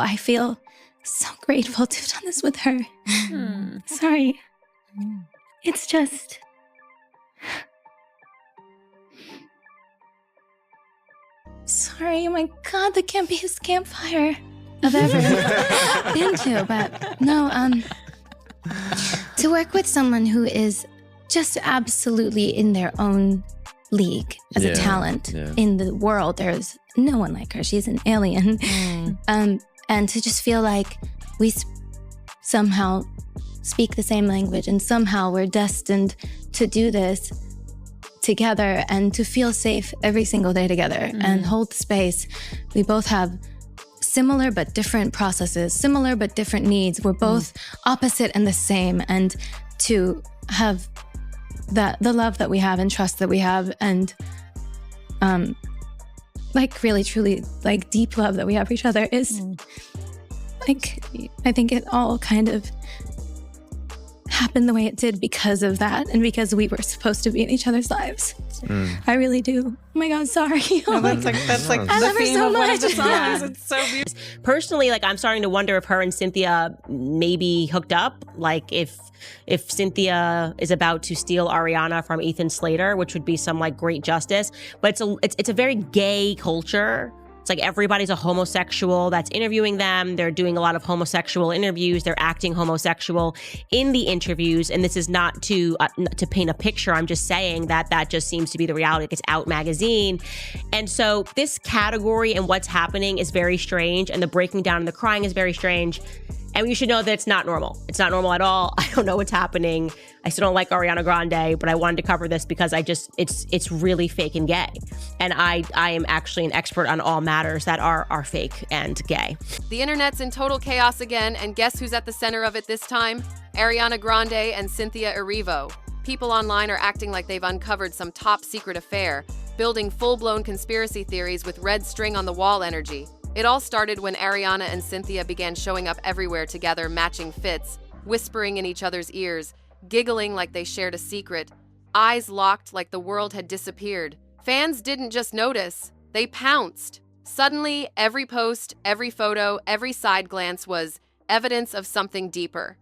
I feel so grateful to have done this with her. Sorry. It's just... Sorry, oh my God, that can't be his campfire I've ever been to. But no, to work with someone who is just absolutely in their own league as a talent in the world. There's no one like her. She's an alien. And to just feel like we somehow speak the same language and somehow we're destined to do this together and to feel safe every single day together and hold space. We both have similar but different processes, similar but different needs. We're both opposite and the same. And to have the love that we have and trust that we have and like really truly like deep love that we have for each other is like, I think it all kind of happened the way it did because of that and because we were supposed to be in each other's lives. I really do. Oh my God, sorry. No, that's like I love her so of one of the much. songs. It's so beautiful. Personally, like I'm starting to wonder if her and Cynthia maybe hooked up. Like if Cynthia is about to steal Ariana from Ethan Slater, which would be some like great justice. But it's a very gay culture. It's like everybody's a homosexual that's interviewing them. They're doing a lot of homosexual interviews. They're acting homosexual in the interviews. And this is not to paint a picture. I'm just saying that just seems to be the reality. It's Out magazine. And so this category and what's happening is very strange. And the breaking down and the crying is very strange. And you should know that it's not normal. It's not normal at all. I don't know what's happening. I still don't like Ariana Grande, but I wanted to cover this because it's really fake and gay. And I am actually an expert on all matters that are fake and gay. The internet's in total chaos again, and guess who's at the center of it this time? Ariana Grande and Cynthia Erivo. People online are acting like they've uncovered some top secret affair, building full-blown conspiracy theories with red string on the wall energy. It all started when Ariana and Cynthia began showing up everywhere together, matching fits, whispering in each other's ears, giggling like they shared a secret, eyes locked like the world had disappeared. Fans didn't just notice, they pounced. Suddenly, every post, every photo, every side glance was evidence of something deeper.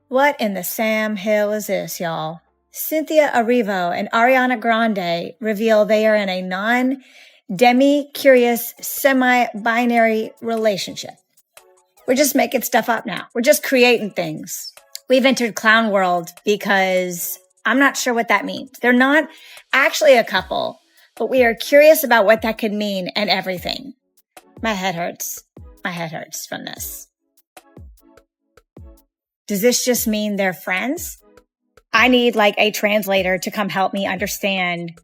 What in the Sam Hill is this, y'all? Cynthia Erivo and Ariana Grande reveal they are in a demi-curious, semi-binary relationship. We're just making stuff up now. We're just creating things. We've entered clown world because I'm not sure what that means. They're not actually a couple, but we are curious about what that could mean and everything. My head hurts. My head hurts from this. Does this just mean they're friends? I need like a translator to come help me understand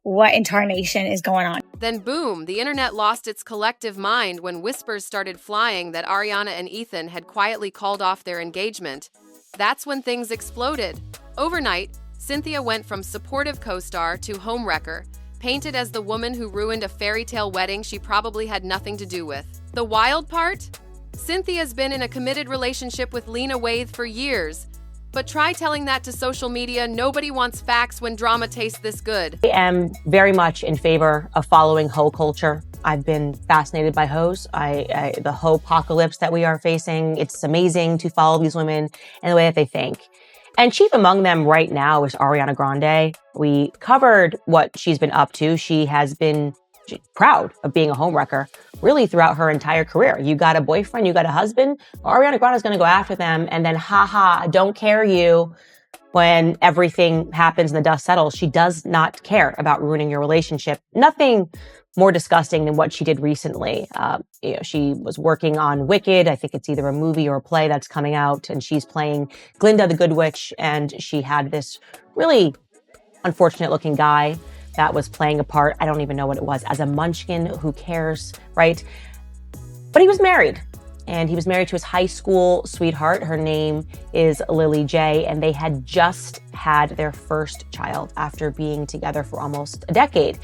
what incarnation is going on. Then boom, the internet lost its collective mind when whispers started flying that Ariana and Ethan had quietly called off their engagement. That's when things exploded. Overnight, Cynthia went from supportive co-star to homewrecker, painted as the woman who ruined a fairy tale wedding she probably had nothing to do with. The wild part? Cynthia's been in a committed relationship with Lena Waithe for years. But try telling that to social media. Nobody wants facts when drama tastes this good. I am very much in favor of following hoe culture. I've been fascinated by hoes. The hoe apocalypse that we are facing, it's amazing to follow these women and the way that they think. And chief among them right now is Ariana Grande. We covered what she's been up to. She has been proud of being a homewrecker really throughout her entire career. You got a boyfriend, you got a husband, Ariana Grande is going to go after them and then don't care you when everything happens and the dust settles. She does not care about ruining your relationship. Nothing more disgusting than what she did recently. She was working on Wicked. I think it's either a movie or a play that's coming out, and she's playing Glinda the Good Witch, and she had this really unfortunate looking guy that was playing a part, I don't even know what it was, as a munchkin. Who cares, right? But he was married, and he was married to his high school sweetheart. Her name is Lily J, and they had just had their first child after being together for almost a decade.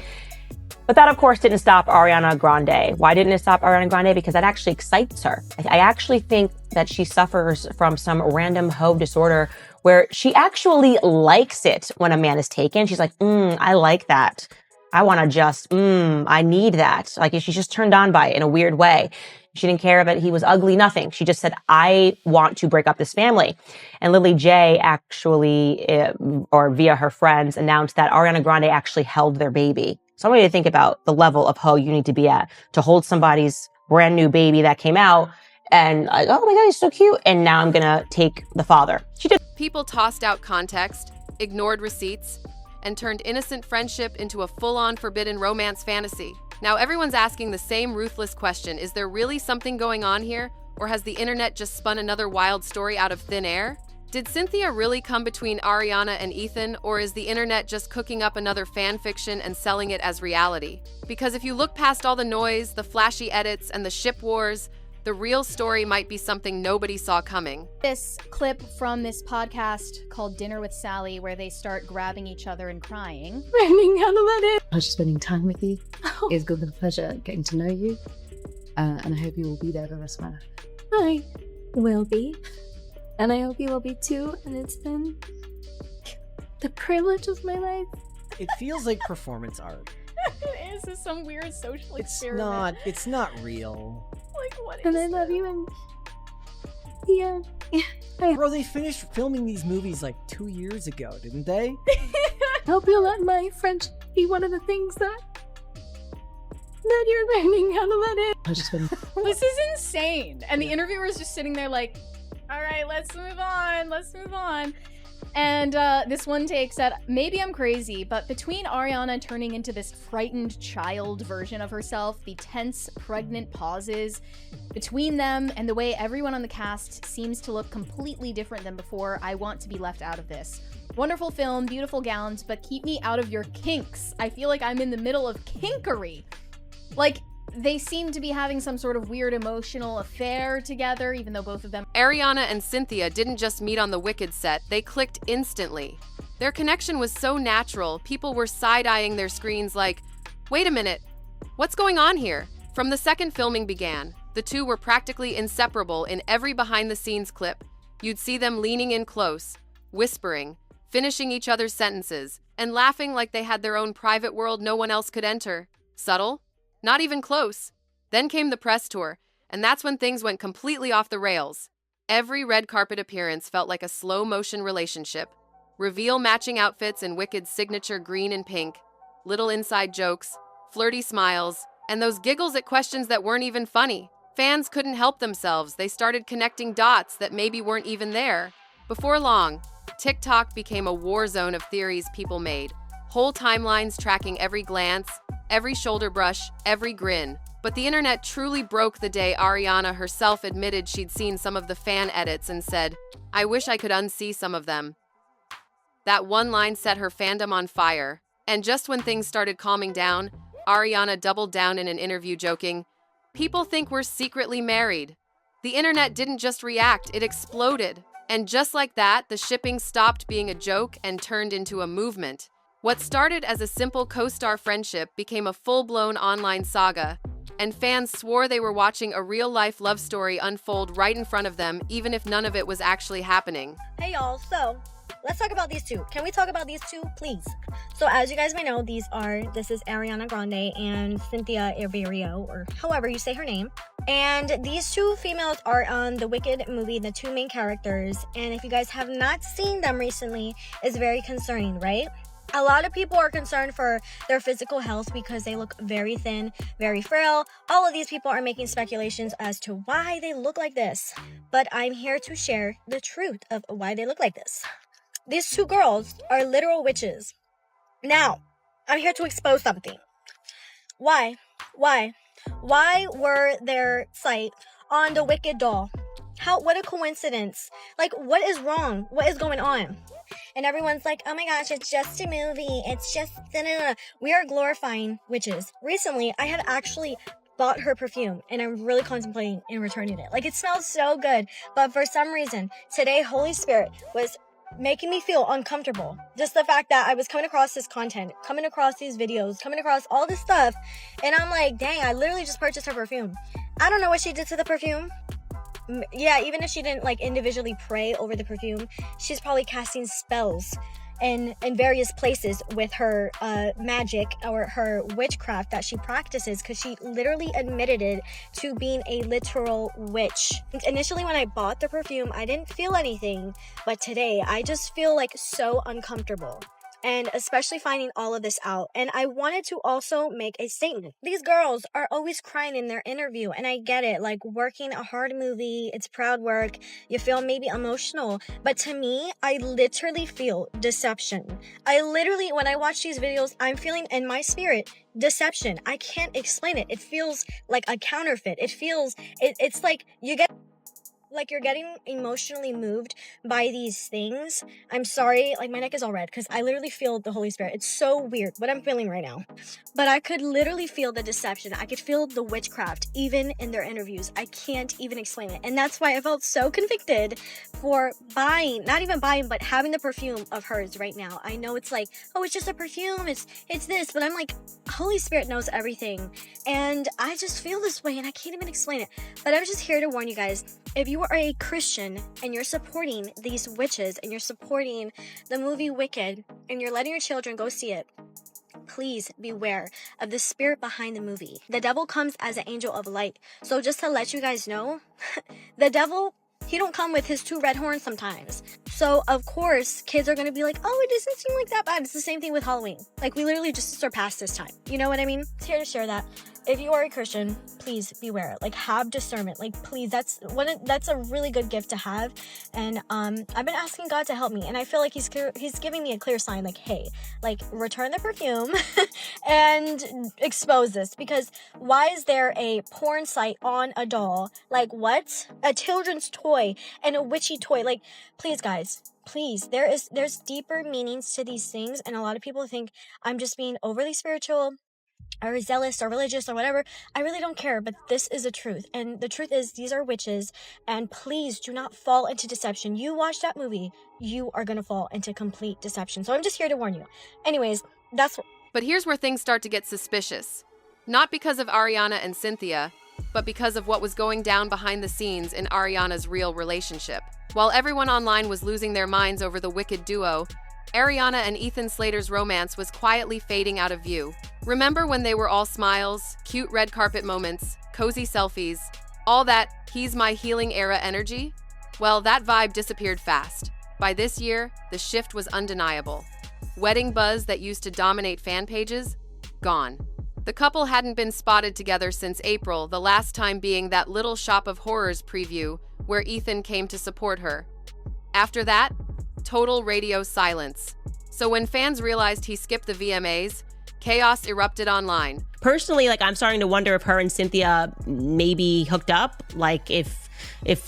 But that, of course, didn't stop Ariana Grande. Why didn't it stop Ariana Grande? Because that actually excites her. I actually think that she suffers from some random hoe disorder where she actually likes it when a man is taken. She's like, I like that. I want to I need that. Like she's just turned on by it in a weird way. She didn't care that he was ugly, nothing. She just said, I want to break up this family. And Lily J actually, or via her friends, announced that Ariana Grande actually held their baby. So I want you to think about the level of hoe you need to be at to hold somebody's brand new baby that came out and like, oh my God, he's so cute. And now I'm going to take the father. She did. People tossed out context, ignored receipts, and turned innocent friendship into a full-on forbidden romance fantasy. Now everyone's asking the same ruthless question. Is there really something going on here? Or has the internet just spun another wild story out of thin air? Did Cynthia really come between Ariana and Ethan, or is the internet just cooking up another fan fiction and selling it as reality? Because if you look past all the noise, the flashy edits, and the ship wars, the real story might be something nobody saw coming. This clip from this podcast called Dinner with Sally, where they start grabbing each other and crying. Learning how to let it. Pleasure spending time with you. It's good with a pleasure getting to know you. And I hope you will be there the rest of my life. I will be. And I hope you will be too. And it's been the privilege of my life. It feels like performance art. It is. This is some weird social experiment. It's not real. Like, what is And I love you and yeah. Bro, they finished filming these movies like 2 years ago, didn't they? I hope you'll let my French be one of the things that you're learning how to let it. This is insane. And the interviewer is just sitting there like, all right, let's move on. And this one take said, maybe I'm crazy, but between Ariana turning into this frightened child version of herself, the tense, pregnant pauses between them, and the way everyone on the cast seems to look completely different than before, I want to be left out of this. Wonderful film, beautiful gowns, but keep me out of your kinks. I feel like I'm in the middle of kinkery. Like, they seem to be having some sort of weird emotional affair together, even though both of them... Ariana and Cynthia didn't just meet on the Wicked set, they clicked instantly. Their connection was so natural, people were side-eyeing their screens like, wait a minute, what's going on here? From the second filming began, the two were practically inseparable in every behind-the-scenes clip. You'd see them leaning in close, whispering, finishing each other's sentences, and laughing like they had their own private world no one else could enter. Subtle? Not even close. Then came the press tour, and that's when things went completely off the rails. Every red carpet appearance felt like a slow-motion relationship. Reveal matching outfits in Wicked's signature green and pink, little inside jokes, flirty smiles, and those giggles at questions that weren't even funny. Fans couldn't help themselves. They started connecting dots that maybe weren't even there. Before long, TikTok became a war zone of theories people made. Whole timelines tracking every glance, every shoulder brush, every grin. But the internet truly broke the day Ariana herself admitted she'd seen some of the fan edits and said, I wish I could unsee some of them. That one line set her fandom on fire. And just when things started calming down, Ariana doubled down in an interview joking, people think we're secretly married. The internet didn't just react, it exploded. And just like that, the shipping stopped being a joke and turned into a movement. What started as a simple co-star friendship became a full-blown online saga, and fans swore they were watching a real-life love story unfold right in front of them, even if none of it was actually happening. Hey y'all, so let's talk about these two. Can we talk about these two, please? So as you guys may know, this is Ariana Grande and Cynthia Erivo, or however you say her name. And these two females are on the Wicked movie, the two main characters. And if you guys have not seen them recently, it's very concerning, right? A lot of people are concerned for their physical health because they look very thin, very frail. All of these people are making speculations as to why they look like this. But I'm here to share the truth of why they look like this. These two girls are literal witches. Now, I'm here to expose something. Why were their sight on the Wicked doll? What a coincidence. Like, what is wrong? What is going on? And everyone's like, oh my gosh, it's just a movie. It's just, We are glorifying witches. Recently, I had actually bought her perfume, and I'm really contemplating in returning it. Like, it smells so good. But for some reason, today, Holy Spirit was making me feel uncomfortable. Just the fact that I was coming across this content, coming across these videos, coming across all this stuff, and I'm like, dang, I literally just purchased her perfume. I don't know what she did to the perfume. Yeah, even if she didn't like individually pray over the perfume, she's probably casting spells in various places with her magic or her witchcraft that she practices, because she literally admitted it to being a literal witch. Initially, when I bought the perfume, I didn't feel anything, but today I just feel like so uncomfortable. And especially finding all of this out. And I wanted to also make a statement. These girls are always crying in their interview, and I get it. Like, working a hard movie, it's proud work, you feel maybe emotional. But to me, I literally feel deception. When I watch these videos, I'm feeling in my spirit deception. I can't explain it. It feels like a counterfeit. It's like you're getting emotionally moved by these things. I'm sorry, like my neck is all red because I literally feel the Holy Spirit. It's so weird what I'm feeling right now. But I could literally feel the deception. I could feel the witchcraft even in their interviews. I can't even explain it. And that's why I felt so convicted for not even buying, but having the perfume of hers right now. I know it's like, oh, it's just a perfume, it's this, but I'm like, Holy Spirit knows everything. And I just feel this way and I can't even explain it. But I'm just here to warn you guys, if you are a Christian and you're supporting these witches and you're supporting the movie Wicked and you're letting your children go see it, please beware of the spirit behind the movie. The devil comes as an angel of light. So just to let you guys know, the devil, he don't come with his 2 red horns sometimes. So of course, kids are going to be like, oh, it doesn't seem like that bad. It's the same thing with Halloween. Like, we literally just surpassed this time. You know what I mean? It's here to share that. If you are a Christian, please beware. Like, have discernment. Like, please, that's a really good gift to have. And I've been asking God to help me, and I feel like He's giving me a clear sign. Like, hey, like, return the perfume and expose this. Because why is there a porn site on a doll? Like, what? A children's toy and a witchy toy. Like, please, guys. Please, there's deeper meanings to these things, and a lot of people think I'm just being overly spiritual or zealous or religious or whatever. I really don't care, but this is the truth. And the truth is, these are witches, and please do not fall into deception. You watch that movie, you are going to fall into complete deception. So I'm just here to warn you. Anyways, But here's where things start to get suspicious. Not because of Ariana and Cynthia, but because of what was going down behind the scenes in Ariana's real relationship. While everyone online was losing their minds over the Wicked duo, Ariana and Ethan Slater's romance was quietly fading out of view. Remember when they were all smiles, cute red carpet moments, cozy selfies, all that he's my healing era energy? Well, that vibe disappeared fast. By this year, the shift was undeniable. Wedding buzz that used to dominate fan pages? Gone. The couple hadn't been spotted together since April, the last time being that Little Shop of Horrors preview where Ethan came to support her. After that, total radio silence. So when fans realized he skipped the VMAs, chaos erupted online. Personally, like, I'm starting to wonder if her and Cynthia maybe hooked up. Like, if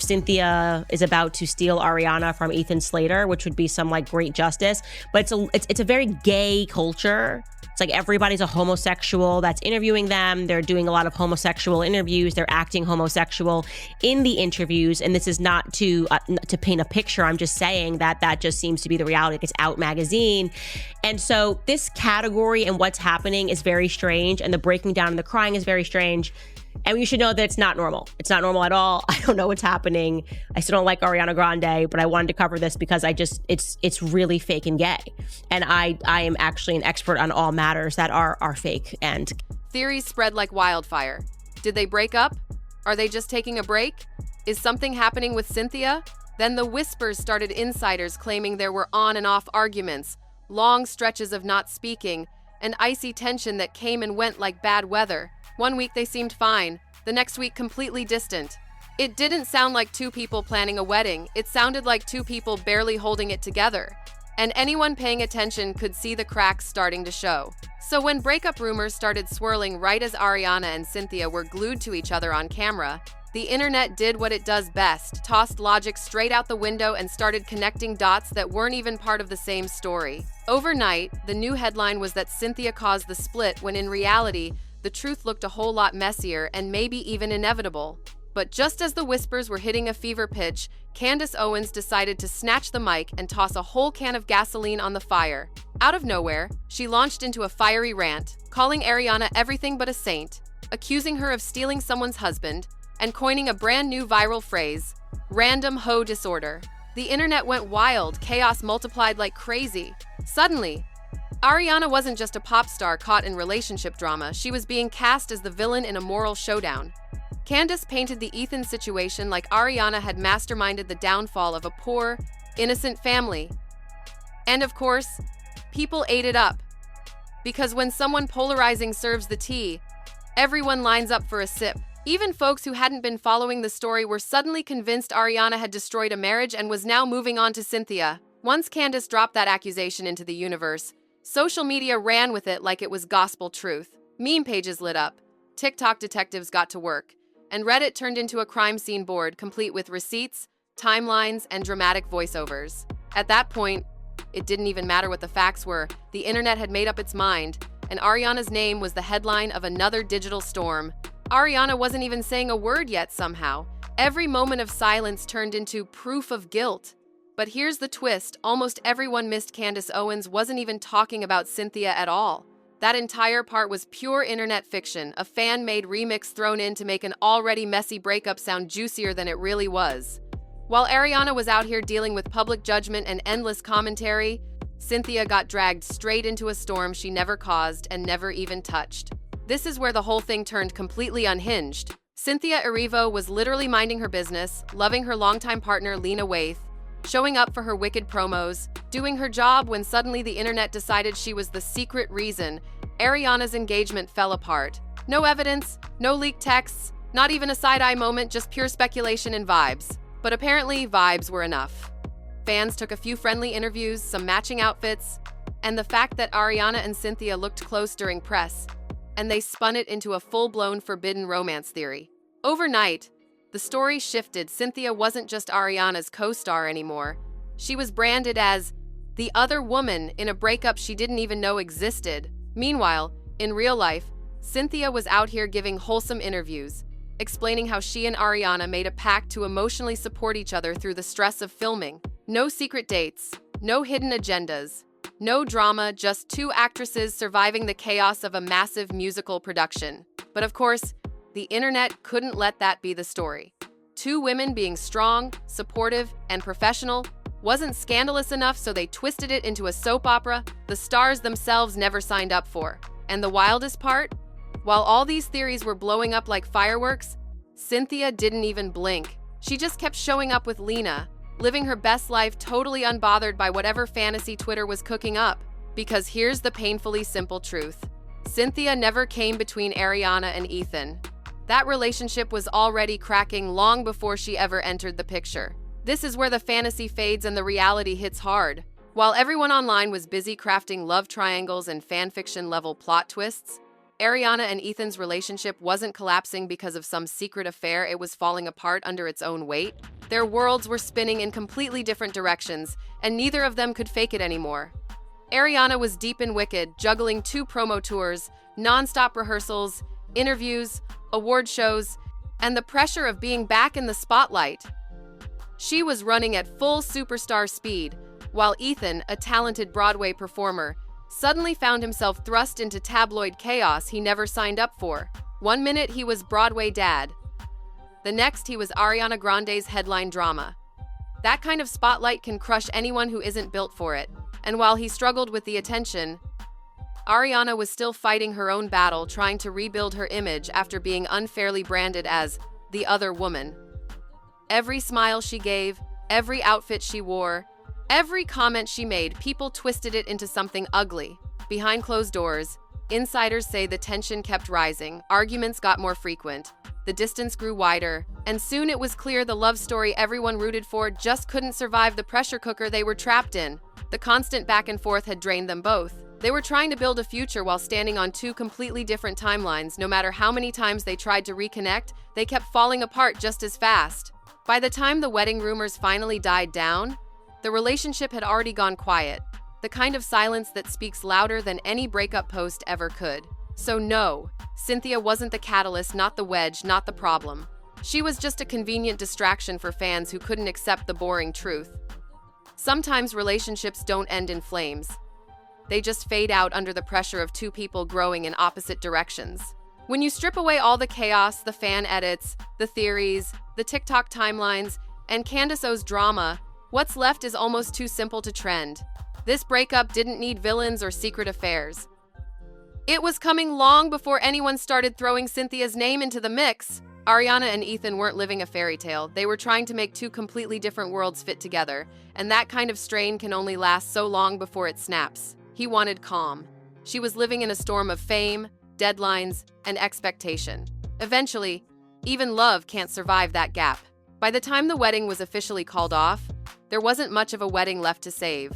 Cynthia is about to steal Ariana from Ethan Slater, which would be some like great justice. But it's a very gay culture. It's like everybody's a homosexual that's interviewing them. They're doing a lot of homosexual interviews. They're acting homosexual in the interviews. And this is not to paint a picture. I'm just saying that just seems to be the reality. Like, it's Out magazine. And so this category and what's happening is very strange. And the breaking down and the crying is very strange. And you should know that it's not normal. It's not normal at all. I don't know what's happening. I still don't like Ariana Grande, but I wanted to cover this because it's really fake and gay. And I am actually an expert on all matters that are fake. And theories spread like wildfire. Did they break up? Are they just taking a break? Is something happening with Cynthia? Then the whispers started, insiders claiming there were on and off arguments, long stretches of not speaking, and icy tension that came and went like bad weather. One week they seemed fine, the next week completely distant. It didn't sound like 2 people planning a wedding, it sounded like 2 people barely holding it together. And anyone paying attention could see the cracks starting to show. So when breakup rumors started swirling right as Ariana and Cynthia were glued to each other on camera, the internet did what it does best, tossed logic straight out the window and started connecting dots that weren't even part of the same story. Overnight, the new headline was that Cynthia caused the split, when in reality, the truth looked a whole lot messier and maybe even inevitable. But just as the whispers were hitting a fever pitch, Candace Owens decided to snatch the mic and toss a whole can of gasoline on the fire. Out of nowhere, she launched into a fiery rant, calling Ariana everything but a saint, accusing her of stealing someone's husband, and coining a brand new viral phrase, random hoe disorder. The internet went wild, chaos multiplied like crazy. Suddenly, Ariana wasn't just a pop star caught in relationship drama, she was being cast as the villain in a moral showdown. Candace painted the Ethan situation like Ariana had masterminded the downfall of a poor, innocent family. And of course, people ate it up. Because when someone polarizing serves the tea, everyone lines up for a sip. Even folks who hadn't been following the story were suddenly convinced Ariana had destroyed a marriage and was now moving on to Cynthia. Once Candace dropped that accusation into the universe, social media ran with it like it was gospel truth. Meme pages lit up, TikTok detectives got to work, and Reddit turned into a crime scene board complete with receipts, timelines, and dramatic voiceovers. At that point, it didn't even matter what the facts were. The internet had made up its mind, and Ariana's name was the headline of another digital storm. Ariana wasn't even saying a word yet somehow. Every moment of silence turned into proof of guilt. But here's the twist, almost everyone missed Candace Owens wasn't even talking about Cynthia at all. That entire part was pure internet fiction, a fan-made remix thrown in to make an already messy breakup sound juicier than it really was. While Ariana was out here dealing with public judgment and endless commentary, Cynthia got dragged straight into a storm she never caused and never even touched. This is where the whole thing turned completely unhinged. Cynthia Erivo was literally minding her business, loving her longtime partner Lena Waithe, showing up for her wicked promos, doing her job when suddenly the internet decided she was the secret reason Ariana's engagement fell apart. No evidence, no leaked texts, not even a side-eye moment, just pure speculation and vibes. But apparently, vibes were enough. Fans took a few friendly interviews, some matching outfits, and the fact that Ariana and Cynthia looked close during press, and they spun it into a full-blown forbidden romance theory. Overnight, the story shifted. Cynthia wasn't just Ariana's co-star anymore. She was branded as the other woman in a breakup she didn't even know existed. Meanwhile, in real life, Cynthia was out here giving wholesome interviews, explaining how she and Ariana made a pact to emotionally support each other through the stress of filming. No secret dates, no hidden agendas, no drama, just two actresses surviving the chaos of a massive musical production. But of course, the internet couldn't let that be the story. Two women being strong, supportive, and professional wasn't scandalous enough, so they twisted it into a soap opera the stars themselves never signed up for. And the wildest part? While all these theories were blowing up like fireworks, Cynthia didn't even blink. She just kept showing up with Lena, living her best life totally unbothered by whatever fantasy Twitter was cooking up. Because here's the painfully simple truth. Cynthia never came between Ariana and Ethan. That relationship was already cracking long before she ever entered the picture. This is where the fantasy fades and the reality hits hard. While everyone online was busy crafting love triangles and fanfiction-level plot twists, Ariana and Ethan's relationship wasn't collapsing because of some secret affair, it was falling apart under its own weight. Their worlds were spinning in completely different directions, and neither of them could fake it anymore. Ariana was deep in Wicked, juggling 2 promo tours, non-stop rehearsals, interviews, award shows, and the pressure of being back in the spotlight. She was running at full superstar speed, while Ethan, a talented Broadway performer, suddenly found himself thrust into tabloid chaos he never signed up for. One minute he was Broadway dad. The next he was Ariana Grande's headline drama. That kind of spotlight can crush anyone who isn't built for it. And while he struggled with the attention, Ariana was still fighting her own battle, trying to rebuild her image after being unfairly branded as the other woman. Every smile she gave, every outfit she wore, every comment she made, people twisted it into something ugly. Behind closed doors, insiders say the tension kept rising, arguments got more frequent, the distance grew wider, and soon it was clear the love story everyone rooted for just couldn't survive the pressure cooker they were trapped in. The constant back and forth had drained them both. They were trying to build a future while standing on 2 completely different timelines. No matter how many times they tried to reconnect, they kept falling apart just as fast. By the time the wedding rumors finally died down, the relationship had already gone quiet, the kind of silence that speaks louder than any breakup post ever could. So no, Cynthia wasn't the catalyst, not the wedge, not the problem. She was just a convenient distraction for fans who couldn't accept the boring truth. Sometimes relationships don't end in flames. They just fade out under the pressure of 2 people growing in opposite directions. When you strip away all the chaos, the fan edits, the theories, the TikTok timelines, and Candace Owens' drama, What's left is almost too simple to trend. This breakup didn't need villains or secret affairs. It was coming long before anyone started throwing Cynthia's name into the mix. Ariana and Ethan weren't living a fairy tale. They were trying to make two completely different worlds fit together, and that kind of strain can only last so long before it snaps. He wanted calm. She was living in a storm of fame, deadlines, and expectation. Eventually, even love can't survive that gap. By the time the wedding was officially called off, there wasn't much of a wedding left to save.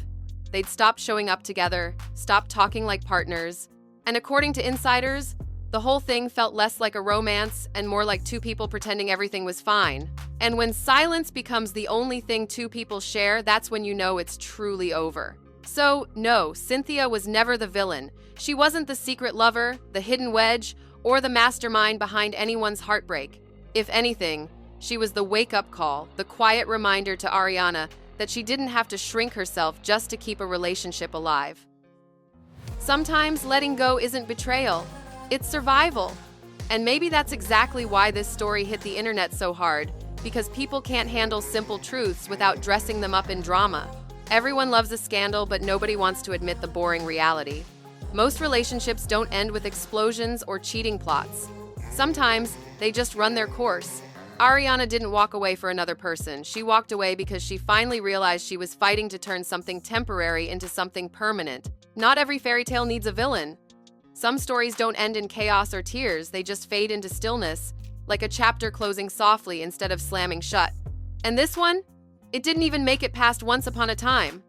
They'd stopped showing up together, stopped talking like partners, and according to insiders, the whole thing felt less like a romance and more like two people pretending everything was fine. And when silence becomes the only thing two people share, that's when you know it's truly over. So, no, Cynthia was never the villain. She wasn't the secret lover, the hidden wedge, or the mastermind behind anyone's heartbreak. If anything, she was the wake-up call, the quiet reminder to Ariana that she didn't have to shrink herself just to keep a relationship alive. Sometimes letting go isn't betrayal, it's survival. And maybe that's exactly why this story hit the internet so hard, because people can't handle simple truths without dressing them up in drama. Everyone loves a scandal, but nobody wants to admit the boring reality. Most relationships don't end with explosions or cheating plots. Sometimes they just run their course. Ariana didn't walk away for another person. She walked away because she finally realized she was fighting to turn something temporary into something permanent. Not every fairy tale needs a villain. Some stories don't end in chaos or tears, they just fade into stillness, like a chapter closing softly instead of slamming shut. And this one? It didn't even make it past Once Upon a Time.